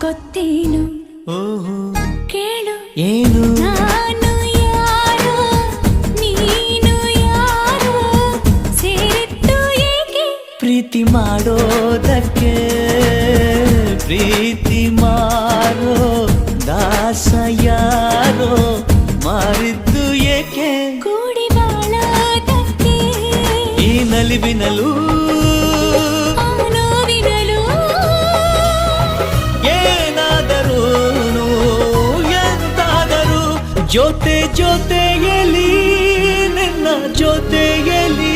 ಗೊತ್ತೇನು ಓಹೋ ಕೇಳು ಏನು ನಾನು ಯಾರೋ ನೀನು ಯಾರೋ ಸೇರಿದ್ದು ಏಕೆ ಪ್ರೀತಿ ಮಾಡೋದಕ್ಕೆ ಪ್ರೀತಿ ಮಾರೋ ದಾಸ ಯಾರೋ ಮಾರಿದ್ದು ಏಕೆ ಕೂಡಿ ಬಾಳೋದಕ್ಕೆ ಈ ನಲಿವಿನಲು ಆ ನೋವಿನಲು ಏನಾದರೂ ಎಂತಾದರೂ ಜೊತೆಯಲ್ಲಿ ನಿನ್ನ ಜೊತೆಯಲ್ಲಿ